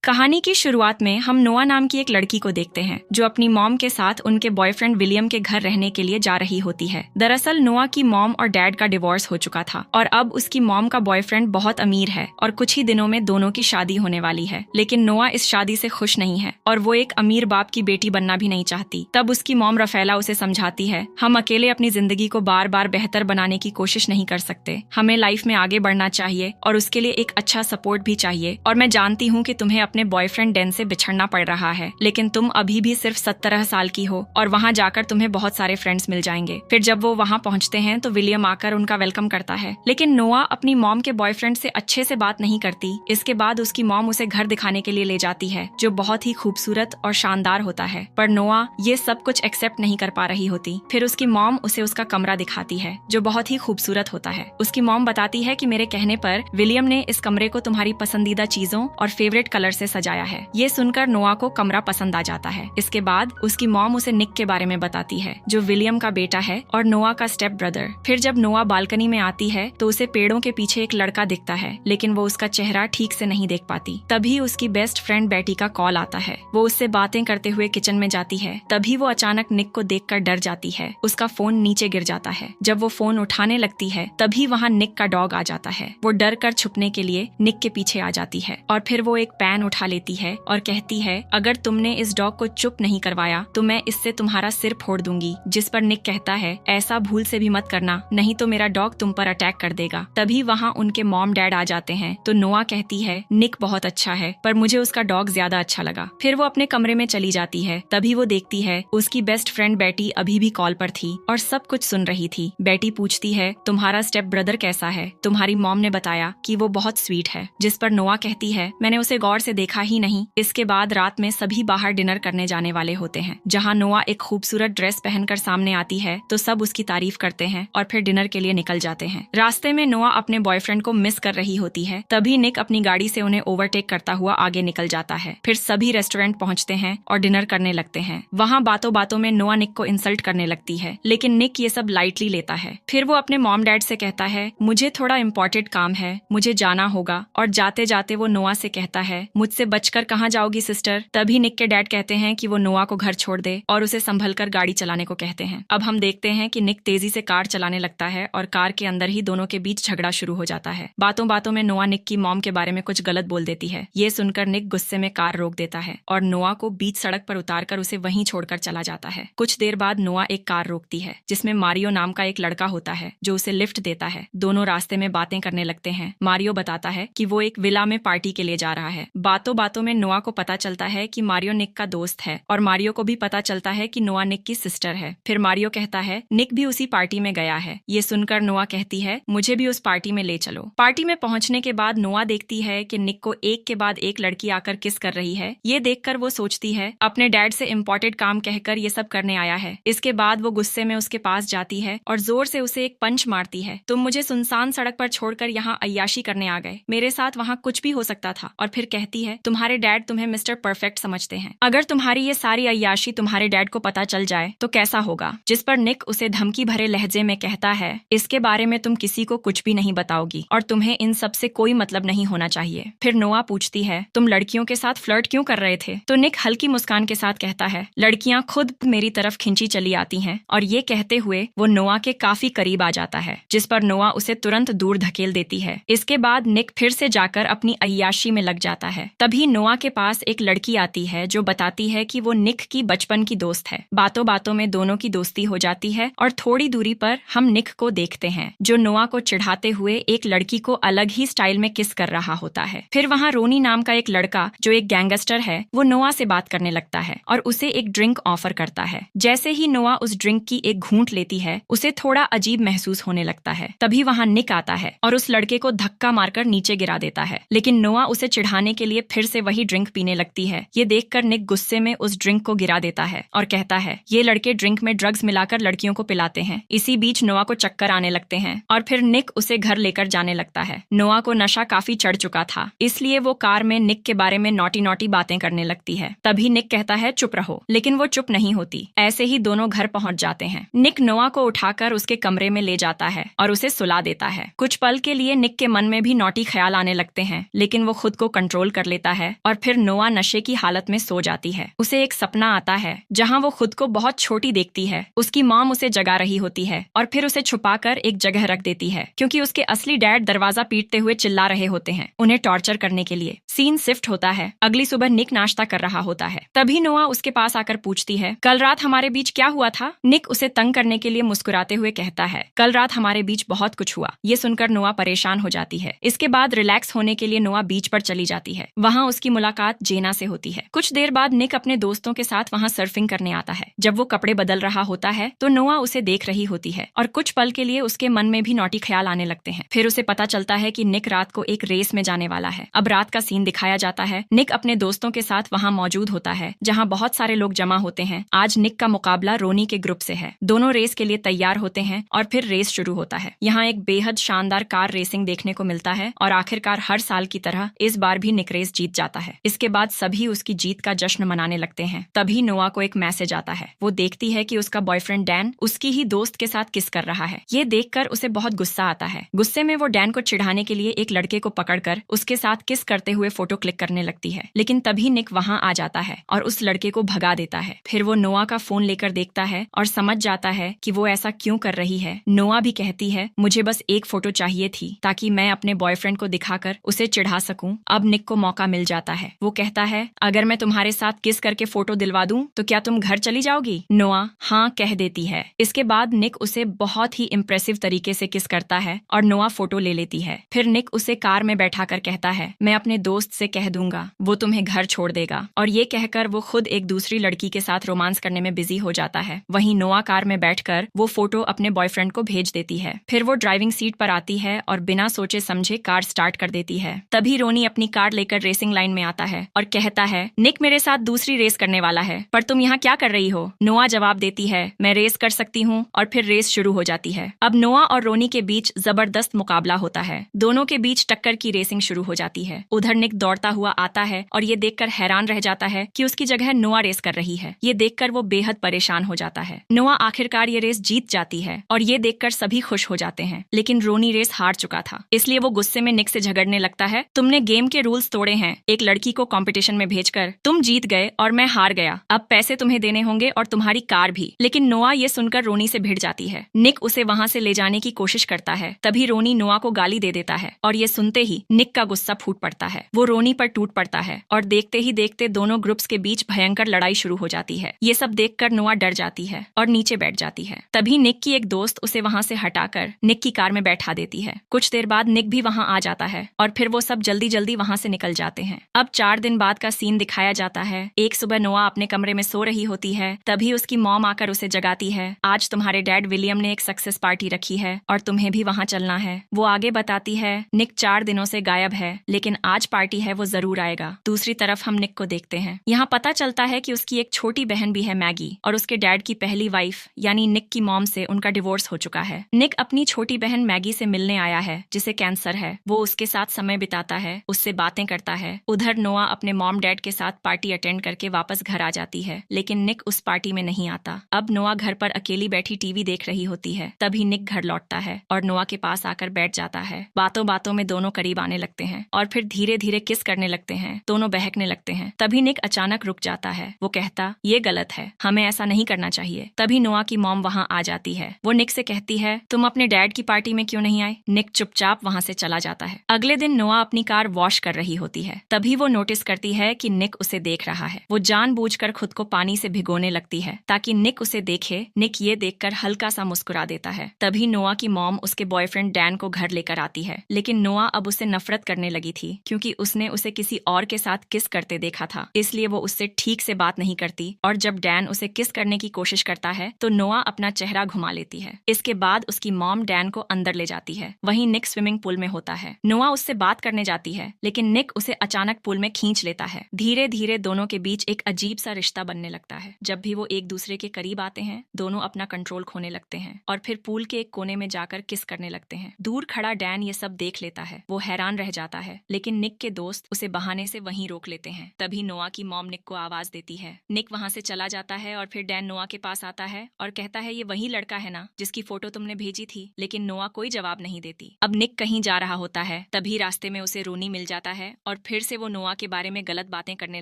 कहानी की शुरुआत में हम नोआ नाम की एक लड़की को देखते हैं जो अपनी मॉम के साथ उनके बॉयफ्रेंड विलियम के घर रहने के लिए जा रही होती है। दरअसल नोआ की मॉम और डैड का डिवोर्स हो चुका था और अब उसकी मॉम का बॉयफ्रेंड बहुत अमीर है और कुछ ही दिनों में दोनों की शादी होने वाली है। लेकिन नोआ इस शादी से खुश नहीं है और वो एक अमीर बाप की बेटी बनना भी नहीं चाहती। तब उसकी मॉम रफेला उसे समझाती है, हम अकेले अपनी जिंदगी को बार बार बेहतर बनाने की कोशिश नहीं कर सकते, हमें लाइफ में आगे बढ़ना चाहिए और उसके लिए एक अच्छा सपोर्ट भी चाहिए। और मैं जानती हूँ कि तुम्हें अपने बॉयफ्रेंड डैन से बिछड़ना पड़ रहा है, लेकिन तुम अभी भी सिर्फ 17 साल की हो और वहाँ जाकर तुम्हें बहुत सारे फ्रेंड्स मिल जाएंगे। फिर जब वो वहाँ पहुँचते हैं तो विलियम आकर उनका वेलकम करता है, लेकिन नोआ अपनी मॉम के बॉयफ्रेंड से अच्छे से बात नहीं करती। इसके बाद उसकी मॉम उसे घर दिखाने के लिए ले जाती है जो बहुत ही खूबसूरत और शानदार होता है, पर नोआ ये सब कुछ एक्सेप्ट नहीं कर पा रही होती। फिर उसकी मॉम उसे उसका कमरा दिखाती है जो बहुत ही खूबसूरत होता है। उसकी मॉम बताती है कि मेरे कहने पर विलियम ने इस कमरे को तुम्हारी पसंदीदा चीजों और फेवरेट कलर से सजाया है। ये सुनकर नोआ को कमरा पसंद आ जाता है। इसके बाद उसकी मॉम उसे निक के बारे में बताती है जो विलियम का बेटा है और नोआ का स्टेप ब्रदर। फिर जब नोआ बालकनी में आती है तो उसे पेड़ों के पीछे एक लड़का दिखता है, लेकिन वो उसका चेहरा ठीक से नहीं देख पाती। तभी उसकी बेस्ट फ्रेंड बेटी का कॉल आता है। वो उससे बातें करते हुए किचन में जाती है। तभी वो अचानक निक को देखकर डर जाती है। उसका फोन नीचे गिर जाता है। जब वो फोन उठाने लगती है तभी वहाँ निक का डॉग आ जाता है। वो डर कर छुपने के लिए निक के पीछे आ जाती है और फिर वो एक पैन उठा लेती है और कहती है, अगर तुमने इस डॉग को चुप नहीं करवाया तो मैं इससे तुम्हारा सिर फोड़ दूंगी। जिस पर निक कहता है, ऐसा भूल से भी मत करना, नहीं तो मेरा डॉग तुम पर अटैक कर देगा। तभी वहाँ उनके मॉम डैड आ जाते हैं तो नोआ कहती है, निक बहुत अच्छा है पर मुझे उसका डॉग ज्यादा अच्छा लगा। फिर वो अपने कमरे में चली जाती है। तभी वो देखती है उसकी बेस्ट फ्रेंड बेटी अभी भी कॉल पर थी और सब कुछ सुन रही थी। बेटी पूछती है, तुम्हारा स्टेप ब्रदर कैसा है? तुम्हारी मॉम ने बताया कि वो बहुत स्वीट है। जिस पर नोआ कहती है, मैंने उसे गौर से देखा ही नहीं। इसके बाद रात में सभी बाहर डिनर करने जाने वाले होते हैं, जहाँ नोआ एक खूबसूरत ड्रेस पहनकर सामने आती है तो सब उसकी तारीफ करते हैं और फिर डिनर के लिए निकल जाते हैं। रास्ते में नोआ अपने बॉयफ्रेंड को मिस कर रही होती है। तभी निक अपनी गाड़ी से उन्हें ओवरटेक करता हुआ आगे निकल जाता है। फिर सभी रेस्टोरेंट पहुँचते हैं और डिनर करने लगते हैं। वहाँ बातों बातों में नोआ निक को इंसल्ट करने लगती है, लेकिन निक ये सब लाइटली लेता है। फिर वो अपने मॉम डैड से कहता है, मुझे थोड़ा इम्पोर्टेंट काम है, मुझे जाना होगा। और जाते जाते वो नोआ से कहता है, मुझसे बचकर कहाँ जाओगी सिस्टर? तभी निक के डैड कहते हैं कि वो नोआ को घर छोड़ दे और उसे संभलकर गाड़ी चलाने को कहते हैं। अब हम देखते हैं कि निक तेजी से कार चलाने लगता है और कार के अंदर ही दोनों के बीच झगड़ा शुरू हो जाता है। बातों बातों में नोआ निक की मॉम के बारे में कुछ गलत बोल देती है। ये सुनकर निक गुस्से में कार रोक देता है और नोआ को बीच सड़क पर उतारकर उसे वहीं छोड़कर चला जाता है। कुछ देर बाद नोआ एक कार रोकती है जिसमें मारियो नाम का एक लड़का होता है जो उसे लिफ्ट देता है। दोनों रास्ते में बातें करने लगते हैं। मारियो बताता है कि वो एक विला में पार्टी के लिए जा रहा है। बातों बातों में नोआ को पता चलता है कि मारियो निक का दोस्त है और मारियो को भी पता चलता है कि नोआ निक की सिस्टर है। फिर मारियो कहता है, निक भी उसी पार्टी में गया है। ये सुनकर नोआ कहती है, मुझे भी उस पार्टी में ले चलो। पार्टी में पहुंचने के बाद नोआ देखती है कि निक को एक के बाद एक लड़की आकर किस कर रही है। ये देखकर वो सोचती है, अपने डैड से इम्पोर्टेंट काम कहकर ये सब करने आया है। इसके बाद वो गुस्से में उसके पास जाती है और जोर से उसे एक पंच मारती है। तुम मुझे सुनसान सड़क पर छोड़कर यहाँ अय्याशी करने आ गए, मेरे साथ वहाँ कुछ भी हो सकता था। और फिर कहती है, तुम्हारे डैड तुम्हें मिस्टर परफेक्ट समझते हैं, अगर तुम्हारी ये सारी अय्याशी तुम्हारे डैड को पता चल जाए तो कैसा होगा? जिस पर निक उसे धमकी भरे लहजे में कहता है, इसके बारे में तुम किसी को कुछ भी नहीं बताओगी और तुम्हें इन सब से कोई मतलब नहीं होना चाहिए। फिर नोआ पूछती है, तुम लड़कियों के साथ फ्लर्ट क्यों कर रहे थे? तो निक हल्की मुस्कान के साथ कहता है, लड़कियां खुद मेरी तरफ खिंची चली आती हैं। और ये कहते हुए वो नोआ के काफी करीब आ जाता है, जिस पर नोआ उसे तुरंत दूर धकेल देती है। इसके बाद निक फिर से जाकर अपनी अय्याशी में लग जाता है। तभी नोआ के पास एक लड़की आती है जो बताती है कि वो निक की बचपन की दोस्त है। बातों बातों में दोनों की दोस्ती हो जाती है और थोड़ी दूरी पर हम निक को देखते हैं जो नोआ को चिढ़ाते हुए एक लड़की को अलग ही स्टाइल में किस कर रहा होता है। फिर वहाँ रोनी नाम का एक लड़का जो एक गैंगस्टर है वो नोआ से बात करने लगता है और उसे एक ड्रिंक ऑफर करता है। जैसे ही नोआ उस ड्रिंक की एक घूंट लेती है उसे थोड़ा अजीब महसूस होने लगता है। तभी वहाँ निक आता है और उस लड़के को धक्का मारकर नीचे गिरा देता है, लेकिन नोआ उसे चिढ़ाने के लिए फिर से वही ड्रिंक पीने लगती है। ये देखकर निक गुस्से में उस ड्रिंक को गिरा देता है और कहता है, ये लड़के ड्रिंक में ड्रग्स मिलाकर लड़कियों को पिलाते हैं। इसी बीच नोआ को चक्कर आने लगते हैं और फिर निक उसे घर लेकर जाने लगता है। नोआ को नशा काफी चढ़ चुका था, इसलिए वो कार में निक के बारे में नॉटी नॉटी बातें करने लगती है। तभी निक कहता है, चुप रहो, लेकिन वो चुप नहीं होती। ऐसे ही दोनों घर पहुंच जाते हैं। निक नोआ को उठाकर उसके कमरे में ले जाता है और उसे सुला देता है। कुछ पल के लिए निक के मन में भी नॉटी ख्याल आने लगते हैं, लेकिन वो खुद को कंट्रोल कर लेता लेता है और फिर नोआ नशे की हालत में सो जाती है। उसे एक सपना आता है जहाँ वो खुद को बहुत छोटी देखती है। उसकी मॉम उसे जगा रही होती है और फिर उसे छुपाकर एक जगह रख देती है क्योंकि उसके असली डैड दरवाजा पीटते हुए चिल्ला रहे होते हैं उन्हें टॉर्चर करने के लिए। सीन शिफ्ट होता है। अगली सुबह निक नाश्ता कर रहा होता है। तभी नोआ उसके पास आकर पूछती है, कल रात हमारे बीच क्या हुआ था? निक उसे तंग करने के लिए मुस्कुराते हुए कहता है, कल रात हमारे बीच बहुत कुछ हुआ। ये सुनकर नोआ परेशान हो जाती है। इसके बाद रिलैक्स होने के लिए नोआ बीच पर चली जाती है। वहाँ उसकी मुलाकात जेना से होती है। कुछ देर बाद निक अपने दोस्तों के साथ वहाँ सर्फिंग करने आता है। जब वो कपड़े बदल रहा होता है तो नोआ उसे देख रही होती है और कुछ पल के लिए उसके मन में भी नॉटी ख्याल आने लगते हैं। फिर उसे पता चलता है कि निक रात को एक रेस में जाने वाला है। अब रात का सीन दिखाया जाता है। निक अपने दोस्तों के साथ वहाँ मौजूद होता है जहाँ बहुत सारे लोग जमा होते हैं। आज निक का मुकाबला रोनी के ग्रुप से है। दोनों रेस के लिए तैयार होते हैं और फिर रेस शुरू होता है। यहाँ एक बेहद शानदार कार रेसिंग देखने को मिलता है और आखिरकार हर साल की तरह इस बार भी निक रेस जीत जाता है। इसके बाद सभी उसकी जीत का जश्न मनाने लगते हैं। तभी नोआ को एक मैसेज आता है। वो देखती है कि उसका बॉयफ्रेंड डैन उसकी ही दोस्त के साथ किस कर रहा है। ये देखकर उसे बहुत गुस्सा आता है। गुस्से में वो डैन को चिढ़ाने के लिए एक लड़के को पकड़कर उसके साथ किस करते हुए फोटो क्लिक करने लगती है। लेकिन तभी निक वहाँ आ जाता है और उस लड़के को भगा देता है। फिर वो नोआ का फोन लेकर देखता है और समझ जाता है कि वो ऐसा क्यों कर रही है। नोआ भी कहती है, मुझे बस एक फोटो चाहिए थी ताकि मैं अपने बॉयफ्रेंड को दिखाकर उसे चिढ़ा सकूं। अब निक को मौका मिल जाता है। वो कहता है, अगर मैं तुम्हारे साथ किस करके फोटो दिलवा दूं तो क्या तुम घर चली जाओगी? नोआ हाँ कह देती है। इसके बाद निक उसे बहुत ही इम्प्रेसिव तरीके से किस करता है और नोआ फोटो ले लेती है। फिर निक उसे कार में बैठाकर कहता है, मैं अपने दोस्त से कह दूंगा, वो तुम्हें घर छोड़ देगा। और ये कहकर वो खुद एक दूसरी लड़की के साथ रोमांस करने में बिजी हो जाता है। वहीं नोआ कार में बैठकर वो फोटो अपने बॉयफ्रेंड को भेज देती है। फिर वो ड्राइविंग सीट पर आती है और बिना सोचे समझे कार स्टार्ट कर देती है। तभी रोनी अपनी कार लेकर रेसिंग लाइन में आता है और कहता है, निक मेरे साथ दूसरी रेस करने वाला है, पर तुम यहाँ क्या कर रही हो? नोआ जवाब देती है, मैं रेस कर सकती हूँ। और फिर रेस शुरू हो जाती है। अब नोआ और रोनी के बीच जबरदस्त मुकाबला होता है। दोनों के बीच टक्कर की रेसिंग शुरू हो जाती है। उधर निक दौड़ता हुआ आता है और ये देखकर हैरान रह जाता है कि उसकी जगह नोआ रेस कर रही है। ये देखकर वो बेहद परेशान हो जाता है। नोआ आखिरकार ये रेस जीत जाती है और ये देखकर सभी खुश हो जाते हैं। लेकिन रोनी रेस हार चुका था, इसलिए वो गुस्से में निक से झगड़ने लगता है। तुमने गेम के रूल्स तोड़े हैं, एक लड़की को कंपटीशन में भेजकर तुम जीत गए और मैं हार गया। अब पैसे तुम्हें देने होंगे और तुम्हारी कार भी। लेकिन नोआ ये सुनकर रोनी से भिड़ जाती है। निक उसे वहाँ से ले जाने की कोशिश करता है। तभी रोनी नोआ को गाली दे देता है और ये सुनते ही निक का गुस्सा फूट पड़ता है। वो रोनी पर टूट पड़ता है और देखते ही देखते दोनों ग्रुप्स के बीच भयंकर लड़ाई शुरू हो जाती है। ये सब देखकर नोआ डर जाती है और नीचे बैठ जाती है। तभी निक की एक दोस्त उसे वहाँ से हटाकर निक की कार में बैठा देती है। कुछ देर बाद निक भी वहाँ आ जाता है और फिर वो सब जल्दी जल्दी वहाँ से निकल जाते हैं। अब 4 दिन बाद का सीन दिखाया जाता है। एक सुबह नोआ अपने कमरे में सो रही होती है। तभी उसकी मॉम आकर उसे जगाती है। आज तुम्हारे डैड विलियम ने एक सक्सेस पार्टी रखी है और तुम्हें भी वहाँ चलना है। वो आगे बताती है, निक 4 दिनों से गायब है, लेकिन आज पार्टी है, वो जरूर आएगा। दूसरी तरफ हम निक को देखते हैं। यहाँ पता चलता है कि उसकी एक छोटी बहन भी है, मैगी, और उसके डैड की पहली वाइफ यानी निक की मॉम से उनका डिवोर्स हो चुका है। निक अपनी छोटी बहन मैगी से मिलने आया है जिसे कैंसर है। वो उसके साथ समय बिताता है, उससे बातें करता है। उधर नोआ अपने मॉम डैड के साथ पार्टी अटेंड करके वापस घर आ जाती है, लेकिन निक उस पार्टी में नहीं आता। अब नोआ घर पर अकेली बैठी टीवी देख रही होती है। तभी निक घर लौटता है और नोआ के पास आकर बैठ जाता है। बातों बातों में दोनों करीब आने लगते हैं और फिर धीरे धीरे किस करने लगते हैं। दोनों बहकने लगते हैं। तभी निक अचानक रुक जाता है। वो कहता, ये गलत है, हमें ऐसा नहीं करना चाहिए। तभी नोआ की मॉम वहाँ आ जाती है। वो निक से कहती है, तुम अपने डैड की पार्टी में क्यों नहीं आए? निक चुपचाप वहाँ से चला जाता है। अगले दिन नोआ अपनी कार वॉश कर रही होती है। तभी वो नोटिस करती है कि निक उसे देख रहा है। वो जानबूझकर खुद को पानी से भिगोने लगती है ताकि निक उसे देखे। निक ये देखकर हल्का सा मुस्कुरा देता है। तभी नोआ की मॉम उसके बॉयफ्रेंड डैन को घर लेकर आती है। लेकिन नोआ अब उसे नफरत करने लगी थी क्योंकि उसने उसे किसी और के साथ किस करते देखा था। इसलिए वो उससे ठीक से बात नहीं करती और जब डैन उसे किस करने की कोशिश करता है तो नोआ अपना चेहरा घुमा लेती है। इसके बाद उसकी मॉम डैन को अंदर ले जाती है। वहीं निक स्विमिंग पूल में होता है। नोआ उससे बात करने जाती है लेकिन निक उसे अचानक पूल में खींच लेता है। धीरे धीरे दोनों के बीच एक अजीब सा रिश्ता बनने लगता है। जब भी वो एक दूसरे के करीब आते हैं दोनों अपना कंट्रोल खोने लगते हैं और फिर पूल के एक कोने में जाकर किस करने लगते हैं। दूर खड़ा डैन ये सब देख लेता है। वो हैरान रह जाता है लेकिन निक के दोस्त उसे बहाने से वहीं रोक लेते हैं। तभी नोआ की मॉम निक को आवाज देती है। निक वहां से चला जाता है और फिर डैन नोआ के पास आता है और कहता है, ये वही लड़का है ना जिसकी फोटो तुमने भेजी थी। लेकिन नोआ कोई जवाब नहीं देती। अब निक कहीं जा रहा होता है, तभी रास्ते में उसे रोनी मिल जाता है और फिर से वो नोआ के बारे में गलत बातें करने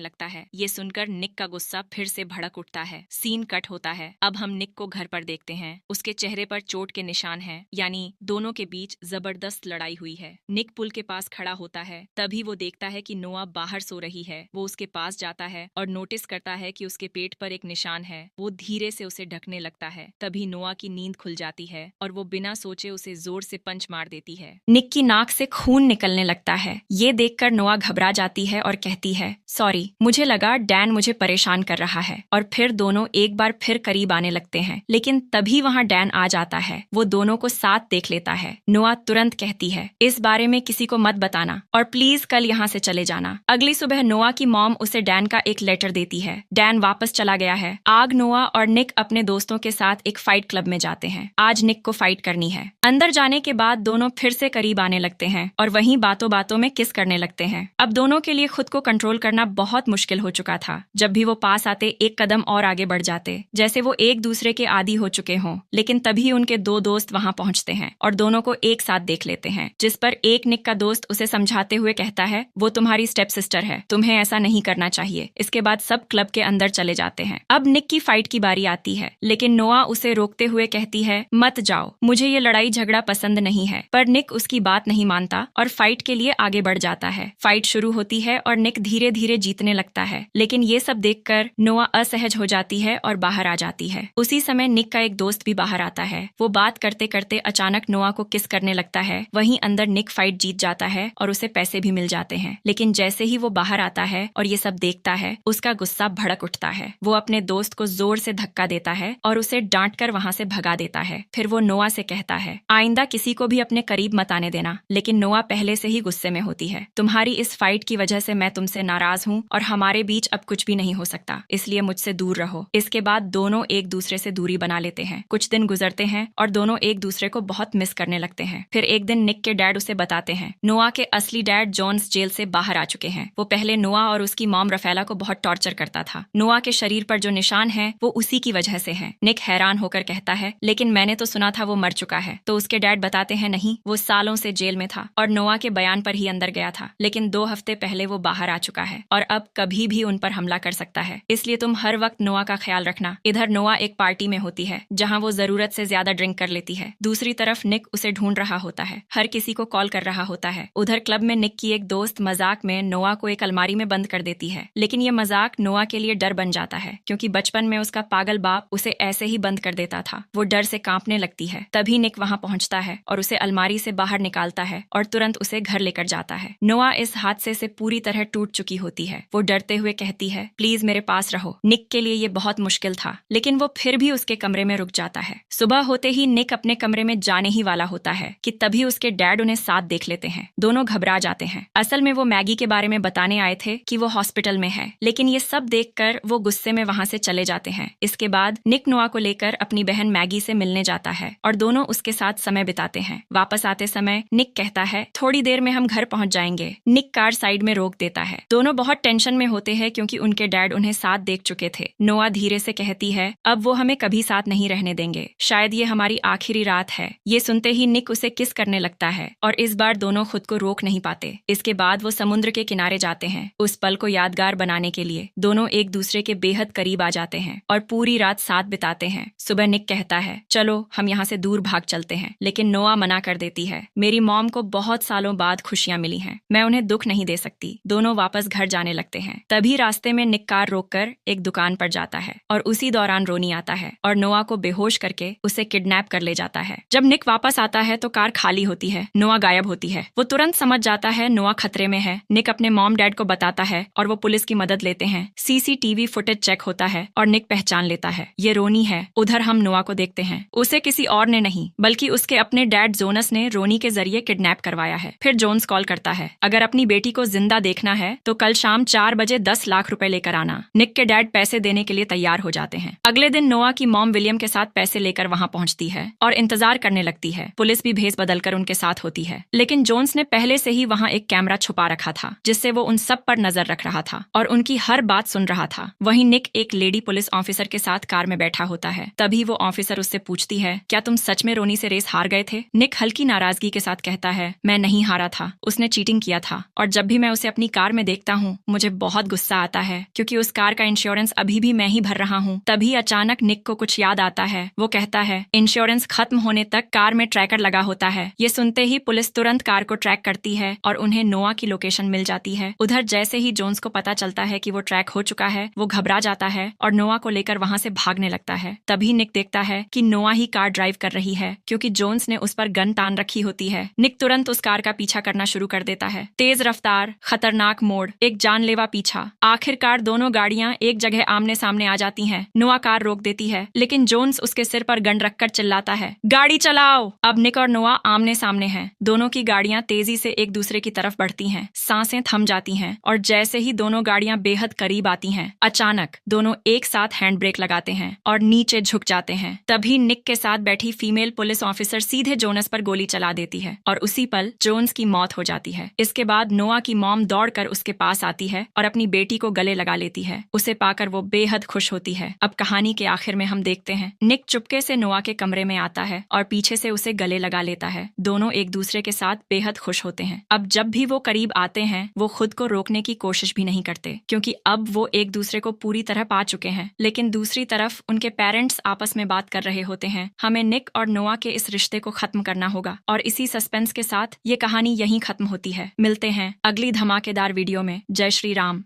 लगता है। ये सुनकर निक का गुस्सा फिर से भड़क उठता है। सीन कट होता है। अब हम निक को घर पर देखते हैं। उसके चेहरे पर चोट के निशान हैं, यानी दोनों के बीच जबरदस्त लड़ाई हुई है। निक पुल के पास खड़ा होता है। तभी वो देखता है कि नोआ बाहर सो रही है। वो उसके पास जाता है और नोटिस करता है कि उसके पेट पर एक निशान है। वो धीरे से उसे ढकने लगता है। तभी नोआ की नींद खुल जाती है और वो बिना सोचे उसे जोर से पंच मार देती है। निक की नाक से खून निकलने लगता है। ये देखकर नोआ घबरा जाती है और कहती है, सॉरी, मुझे लगा डैन मुझे परेशान कर रहा है। और फिर दोनों एक बार फिर करीब आने लगते हैं। लेकिन तभी वहाँ डैन आ जाता है। वो दोनों को साथ देख लेता है। नोआ तुरंत कहती है, इस बारे में किसी को मत बताना और प्लीज कल यहाँ से चले जाना। अगली सुबह नोआ की मॉम उसे डैन का एक लेटर देती है। डैन वापस चला गया है। आग नोआ और निक अपने दोस्तों के साथ एक फाइट क्लब में जाते हैं। आज निक को फाइट करनी है। अंदर जाने के बाद दोनों फिर से करीब आने लगते हैं और वहीं बातों बातों में किस करने लगते हैं। अब दोनों के लिए खुद को कंट्रोल करना बहुत मुश्किल हो चुका था। जब भी वो पास आते एक कदम और आगे बढ़ जाते, जैसे वो एक दूसरे के आदी हो चुके हों। लेकिन तभी उनके दो दोस्त वहाँ पहुँचते हैं और दोनों को एक साथ देख लेते हैं, जिस पर एक निक का दोस्त उसे समझाते हुए कहता है, वो तुम्हारी स्टेप सिस्टर है, तुम्हें ऐसा नहीं करना चाहिए। इसके बाद सब क्लब के अंदर चले जाते हैं। अब निक की फाइट की बारी आती है, लेकिन नोआ उसे रोकते हुए कहती है, मत जाओ, मुझे ये लड़ाई झगड़ा पसंद नहीं है। पर निक उसकी बात नहीं मानता और फाइट के लिए आगे बढ़ जाता है। फाइट शुरू होती है और निक धीरे धीरे जीतने लगता है। लेकिन ये सब देखकर नोआ असहज हो जाती है और बाहर आ जाती है। उसी समय निक का एक दोस्त भी बाहर आता है। वो बात करते करते अचानक नोआ को किस करने लगता है। वहीं अंदर निक फाइट जीत जाता है और उसे पैसे भी मिल जाते हैं। लेकिन जैसे ही वो बाहर आता है और ये सब देखता है, उसका गुस्सा भड़क उठता है। वो अपने दोस्त को जोर से धक्का देता है और उसे डांट कर वहाँ से भगा देता है। फिर वो नोआ से कहता है, आइंदा किसी को भी अपने करीब मत आने देना। लेकिन नोआ पहले से ही गुस्से में होती है। तुम्हारी इस फाइट की वजह से मैं तुमसे नाराज हूँ और हमारे बीच अब कुछ भी नहीं हो सकता, इसलिए मुझसे दूर रहो। इसके बाद दोनों एक दूसरे से दूरी बना लेते हैं। कुछ दिन गुजरते हैं और दोनों एक दूसरे को बहुत मिस करने लगते हैं। फिर एक दिन निक के डैड उसे बताते हैं, नोआ के असली डैड जोन्स जेल से बाहर आ चुके हैं। वो पहले नोआ और उसकी मॉम रफेला को बहुत टॉर्चर करता था। नोआ के शरीर पर जो निशान है वो उसी की वजह से है। निक हैरान होकर कहता है, लेकिन मैंने तो सुना था वो मर चुका है। तो उसके डैड बताते हैं, नहीं, वो सालों से जेल में था और नोआ के बयान पर ही अंदर गया था। लेकिन 2 हफ्ते पहले वो बाहर आ चुका है और अब कभी भी उन पर हमला कर सकता है। इसलिए तुम हर वक्त नोआ का ख्याल रखना। इधर नोआ एक पार्टी में होती है जहाँ वो जरूरत से ज्यादा ड्रिंक कर लेती है। दूसरी तरफ निक उसे ढूंढ रहा होता है, हर किसी को कॉल कर रहा होता है। उधर क्लब में निक की एक दोस्त मजाक में नोआ को एक अलमारी में बंद कर देती है। लेकिन ये मजाक नोआ के लिए डर बन जाता है, क्योंकि बचपन में उसका पागल बाप उसे ऐसे ही बंद कर देता था। वो डर से कांपने लगती है। तभी निक वहाँ पहुँचता है और उसे अलमारी से बाहर निकालता है और तुरंत उसे घर लेकर जाता है। नोआ इस हादसे से पूरी तरह टूट चुकी होती है। वो डरते हुए कहती है, प्लीज मेरे पास रहो। निक के लिए ये बहुत मुश्किल था, लेकिन वो फिर भी उसके कमरे में रुक जाता है। सुबह होते ही निक अपने कमरे में जाने ही वाला होता है कि तभी उसके डैड उन्हें साथ देख लेते हैं। दोनों घबरा जाते हैं। असल में वो मैगी के बारे में बताने आए थे कि वो हॉस्पिटल में है, लेकिन ये सब देखकर वो गुस्से में वहाँ से चले जाते हैं। इसके बाद निक नोआ को लेकर अपनी बहन मैगी से मिलने जाता है और दोनों उसके साथ समय बिताते हैं। वापस आते समय निक कहता है, थोड़ी देर में हम घर पहुँच जाएंगे। निक कार साइड में रोक देता है। दोनों बहुत टेंशन में होते हैं क्योंकि उनके डैड उन्हें साथ देख चुके थे। नोआ धीरे से कहती है, अब वो हमें कभी साथ नहीं रहने देंगे, शायद ये हमारी आखिरी रात है। ये सुनते ही निक उसे किस करने लगता है और इस बार दोनों खुद को रोक नहीं पाते। इसके बाद वो समुद्र के किनारे जाते हैं। उस पल को यादगार बनाने के लिए दोनों एक दूसरे के बेहद करीब आ जाते हैं और पूरी रात साथ बिताते हैं। सुबह निक कहता है, चलो हम यहाँ से दूर भाग चलते हैं, लेकिन नोआ मना कर देती है। मेरी मॉम को बहुत सालों बाद खुशियाँ मिली हैं, मैं उन्हें दुख नहीं दे सकती। दोनों वापस घर जाने लगते हैं। तभी रास्ते में निक कार रोककर एक दुकान पर जाता है और उसी दौरान रोनी आता है और नोआ को बेहोश करके उसे किडनैप कर ले जाता है। जब निक वापस आता है तो कार खाली होती है। नोआ गायब होती है। वो तुरंत समझ जाता है नोआ खतरे में है। निक अपने मॉम डैड को बताता है और वो पुलिस की मदद लेते हैं। सीसीटीवी फुटेज चेक होता है और निक पहचान लेता है, ये रोनी है। उधर हम नोआ को देखते हैं। उसे किसी और ने नहीं बल्कि उसके अपने डैड जोनस ने रोनी के जरिए किडनैप करवाया है। फिर जोन्स कॉल करता है, अगर अपनी बेटी को जिंदा देखना है तो कल शाम 4 बजे 10 लाख रुपए लेकर आना। निक के डैड पैसे देने के लिए तैयार हो जाते हैं। अगले दिन नोआ की मॉम विलियम के साथ पैसे लेकर वहाँ पहुँचती है और इंतजार करने लगती है। पुलिस भी भेस बदलकर उनके साथ होती है, लेकिन जोन्स ने पहले से ही वहाँ एक कैमरा छुपा रखा था, जिससे वो उन सब पर नजर रख रहा था और उनकी हर बात सुन रहा था। वहीं निक एक लेडी पुलिस ऑफिसर के साथ कार में बैठा होता है। तभी वो ऑफिसर उससे पूछती है, क्या तुम सच में रोनी से रेस हार गए थे? निक हल्की नाराजगी के साथ कहता है, मैं नहीं हारा था, उसने चीटिंग किया था और जब भी मैं उसे अपनी कार में देखता हूँ मुझे बहुत गुस्सा आता है क्योंकि उस कार का इंश्योरेंस अभी भी मैं ही भर रहा हूँ। तभी अचानक निक को कुछ याद आता है। वो कहता है, इंश्योरेंस खत्म होने तक कार में ट्रैकर लगा होता है। ये सुनते ही पुलिस तुरंत कार को ट्रैक करती है और उन्हें नोआ की लोकेशन मिल जाती है। उधर जैसे ही जोन्स को पता चलता है कि वो ट्रैक हो चुका है, वो घबरा जाता है और नोआ को लेकर वहां से भागने लगता है। तभी निक देखता है कि नोआ ही कार ड्राइव कर रही है क्योंकि जोन्स ने उस पर गन तान रखी होती है। निक तुरंत उस कार का पीछा करना शुरू कर देता है। तेज रफ्तार, खतरनाक मोड़, एक जानलेवा पीछा। आखिरकार दोनों गाड़ियां एक जगह आमने सामने आ जाती हैं। नोआ कार रोक देती है लेकिन जोन्स उसके सिर पर गन रखकर चिल्लाता है, गाड़ी चलाओ। अब निक और नोआ आमने सामने हैं। दोनों की गाड़ियां तेजी से एक दूसरे की तरफ बढ़ती हैं। सांसें थम जाती हैं और जैसे ही दोनों गाड़ियां बेहद करीब आती हैं, अचानक दोनों एक साथ हैंड ब्रेक लगाते हैं और नीचे झुक जाते हैं। तभी निक के साथ बैठी फीमेल पुलिस ऑफिसर सीधे जोनस पर गोली चला देती है और उसी पल जोन्स की मौत हो जाती है। इसके बाद नोआ की मॉम दौड़कर उसके पास आती है और अपनी बेटी को गले लगा लेती है। उसे पाकर वो बेहद खुश होती है। अब कहानी के आखिर में हम देखते हैं, निक चुपके से नोआ के कमरे में आता है और पीछे से उसे गले लगा लेता है। दोनों एक दूसरे के साथ बेहद खुश होते हैं। अब जब भी वो करीब आते हैं, वो खुद को रोकने की कोशिश भी नहीं करते क्योंकि अब वो एक दूसरे को पूरी तरह पा चुके हैं। लेकिन दूसरी तरफ उनके पेरेंट्स आपस में बात कर रहे होते हैं। हमें निक और नोआ के इस रिश्ते को खत्म करना होगा और इसी सस्पेंस के साथ ये कहानी यहीं खत्म होती है। मिलते हैं अगली धमाकेदार वीडियो में। जय श्री राम।